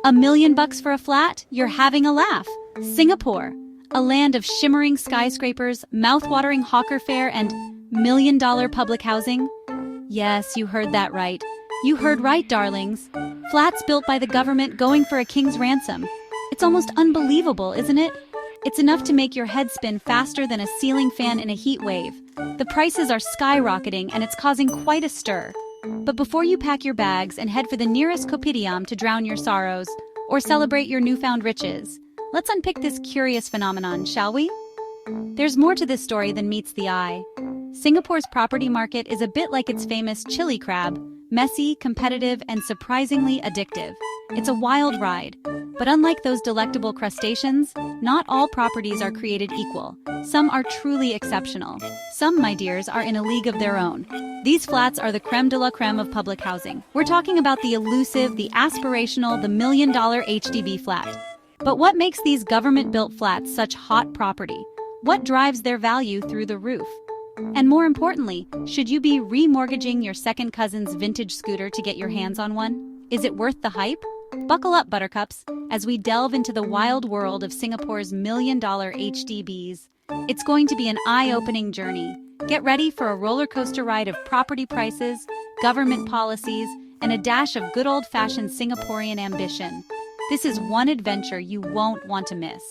$1 million for a flat? You're having a laugh. Singapore, a land of shimmering skyscrapers, mouth-watering hawker fare, and million-dollar public housing? Yes, you heard that right. You heard right, darlings. Flats built by the government going for a king's ransom. It's almost unbelievable, isn't it? It's enough to make your head spin faster than a ceiling fan in a heat wave. The prices are skyrocketing and it's causing quite a stir. But before you pack your bags and head for the nearest kopitiam to drown your sorrows or celebrate your newfound riches, let's unpick this curious phenomenon, shall we? There's more to this story than meets the eye. Singapore's property market is a bit like its famous chili crab, messy, competitive, and surprisingly addictive. It's a wild ride. But unlike those delectable crustaceans, not all properties are created equal. Some are truly exceptional. Some, my dears, are in a league of their own. These flats are the creme de la creme of public housing. We're talking about the elusive, the aspirational, the $1 million HDB flat. But what makes these government-built flats such hot property? What drives their value through the roof? And more importantly, should you be remortgaging your second cousin's vintage scooter to get your hands on one? Is it worth the hype? Buckle up, buttercups, as we delve into the wild world of Singapore's $1 million HDBs. It's going to be an eye-opening journey. Get ready for a roller coaster ride of property prices, government policies, and a dash of good old-fashioned Singaporean ambition. This is one adventure you won't want to miss.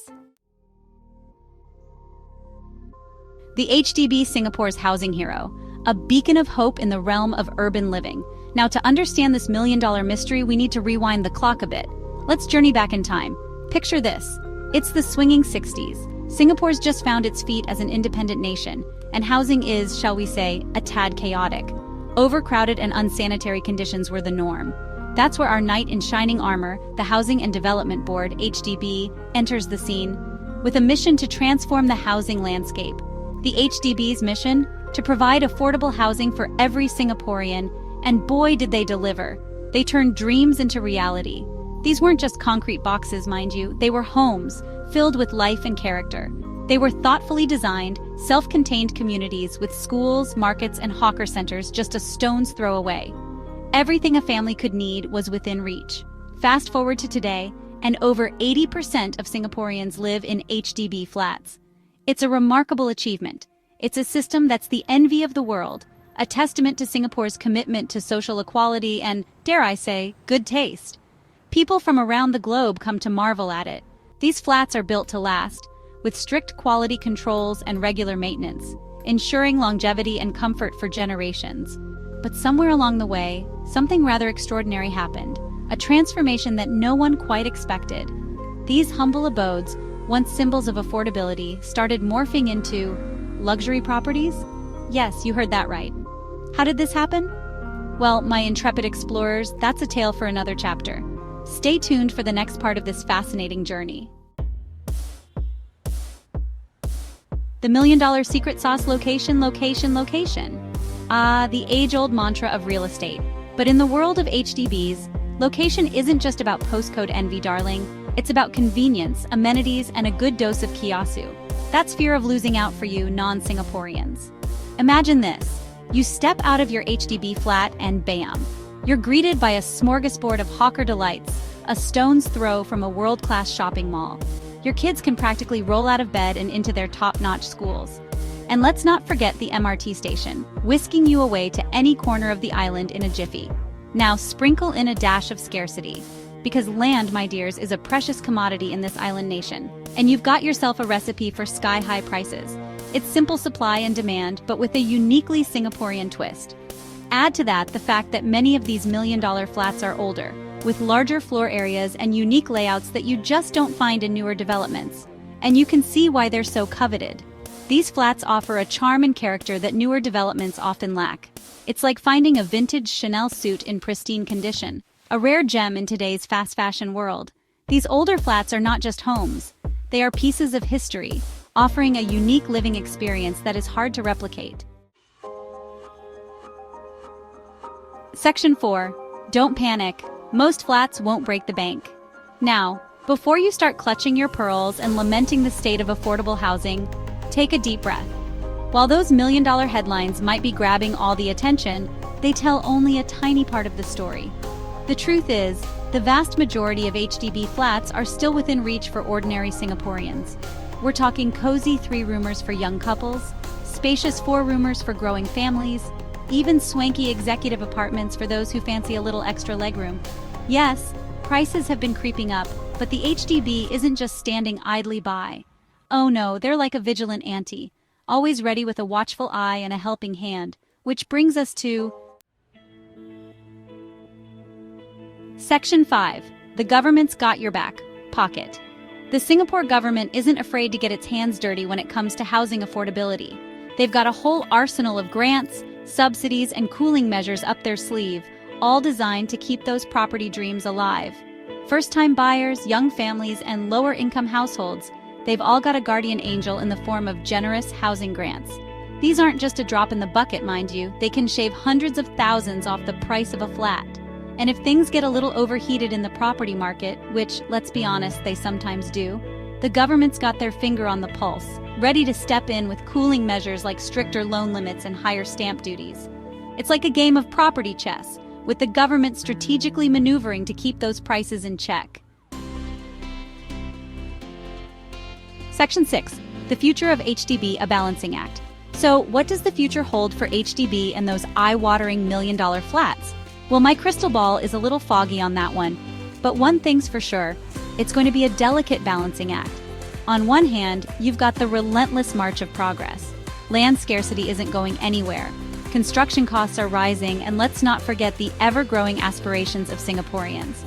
The HDB, Singapore's housing hero, a beacon of hope in the realm of urban living. Now, to understand this $1 million mystery, we need to rewind the clock a bit. Let's journey back in time. Picture this. It's the swinging 60s. Singapore's just found its feet as an independent nation, and housing is, shall we say, a tad chaotic. Overcrowded and unsanitary conditions were the norm. That's where our knight in shining armor, the Housing and Development Board, HDB, enters the scene, with a mission to transform the housing landscape. The HDB's mission? To provide affordable housing for every Singaporean, and boy did they deliver. They turned dreams into reality. These weren't just concrete boxes, mind you, they were homes, filled with life and character. They were thoughtfully designed, self-contained communities with schools, markets, and hawker centers just a stone's throw away. Everything a family could need was within reach. Fast forward to today, and over 80% of Singaporeans live in HDB flats. It's a remarkable achievement. It's a system that's the envy of the world, a testament to Singapore's commitment to social equality and, dare I say, good taste. People from around the globe come to marvel at it. These flats are built to last, with strict quality controls and regular maintenance, ensuring longevity and comfort for generations. But somewhere along the way, something rather extraordinary happened, a transformation that no one quite expected. These humble abodes, once symbols of affordability, started morphing into luxury properties? Yes, you heard that right. How did this happen? Well, my intrepid explorers, that's a tale for another chapter. Stay tuned for the next part of this fascinating journey. The $1 million secret sauce: location, location, location. Ah, the age-old mantra of real estate. But in the world of HDBs, location isn't just about postcode envy, darling. It's about convenience, amenities, and a good dose of kiasu. That's fear of losing out for you non-Singaporeans. Imagine this. You step out of your HDB flat and bam! You're greeted by a smorgasbord of hawker delights, a stone's throw from a world-class shopping mall. Your kids can practically roll out of bed and into their top-notch schools. And let's not forget the MRT station, whisking you away to any corner of the island in a jiffy. Now sprinkle in a dash of scarcity. Because land, my dears, is a precious commodity in this island nation. And you've got yourself a recipe for sky-high prices. It's simple supply and demand, but with a uniquely Singaporean twist. Add to that the fact that many of these $1 million flats are older, with larger floor areas and unique layouts that you just don't find in newer developments. And you can see why they're so coveted. These flats offer a charm and character that newer developments often lack. It's like finding a vintage Chanel suit in pristine condition, a rare gem in today's fast fashion world. These older flats are not just homes. They are pieces of history, offering a unique living experience that is hard to replicate. Section 4. Don't panic. Most flats won't break the bank. Now, before you start clutching your pearls and lamenting the state of affordable housing, take a deep breath. While those $1 million headlines might be grabbing all the attention, they tell only a tiny part of the story. The truth is, the vast majority of HDB flats are still within reach for ordinary Singaporeans. We're talking cozy 3-roomers for young couples, spacious 4-roomers for growing families, even swanky executive apartments for those who fancy a little extra legroom. Yes, prices have been creeping up, but the HDB isn't just standing idly by. Oh no, they're like a vigilant auntie, always ready with a watchful eye and a helping hand, which brings us to Section 5. The government's got your back. Pocket. The Singapore government isn't afraid to get its hands dirty when it comes to housing affordability. They've got a whole arsenal of grants, subsidies, and cooling measures up their sleeve, all designed to keep those property dreams alive. First-time buyers, young families, and lower-income households, they've all got a guardian angel in the form of generous housing grants. These aren't just a drop in the bucket, mind you. They can shave hundreds of thousands off the price of a flat. And if things get a little overheated in the property market, which, let's be honest, they sometimes do, the government's got their finger on the pulse, ready to step in with cooling measures like stricter loan limits and higher stamp duties. It's like a game of property chess, with the government strategically maneuvering to keep those prices in check. Section 6. The future of HDB, a balancing act. So, what does the future hold for HDB and those eye-watering million-dollar flats? Well, my crystal ball is a little foggy on that one, but one thing's for sure, it's going to be a delicate balancing act. On one hand, you've got the relentless march of progress. Land scarcity isn't going anywhere. Construction costs are rising, and let's not forget the ever-growing aspirations of Singaporeans.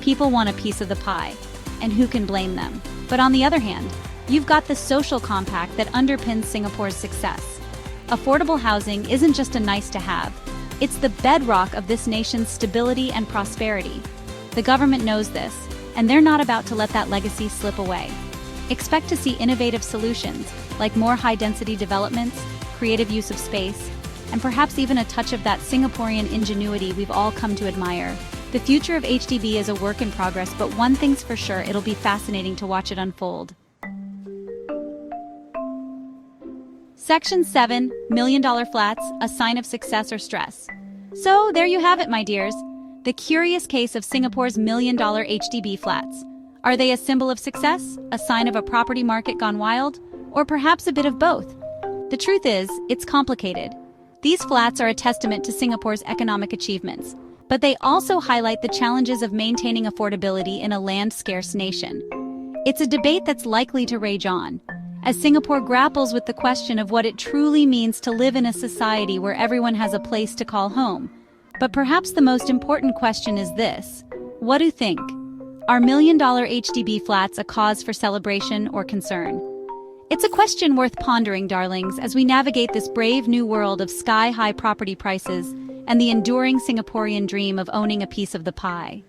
People want a piece of the pie, and who can blame them? But on the other hand, you've got the social compact that underpins Singapore's success. Affordable housing isn't just a nice-to-have. It's the bedrock of this nation's stability and prosperity. The government knows this, and they're not about to let that legacy slip away. Expect to see innovative solutions, like more high-density developments, creative use of space, and perhaps even a touch of that Singaporean ingenuity we've all come to admire. The future of HDB is a work in progress, but one thing's for sure, it'll be fascinating to watch it unfold. Section 7. Million-dollar flats, a sign of success or stress. So, there you have it, my dears. The curious case of Singapore's million-dollar HDB flats. Are they a symbol of success, a sign of a property market gone wild, or perhaps a bit of both? The truth is, it's complicated. These flats are a testament to Singapore's economic achievements, but they also highlight the challenges of maintaining affordability in a land-scarce nation. It's a debate that's likely to rage on, as Singapore grapples with the question of what it truly means to live in a society where everyone has a place to call home. But perhaps the most important question is this: what do you think? Are million-dollar HDB flats a cause for celebration or concern? It's a question worth pondering, darlings, as we navigate this brave new world of sky-high property prices and the enduring Singaporean dream of owning a piece of the pie.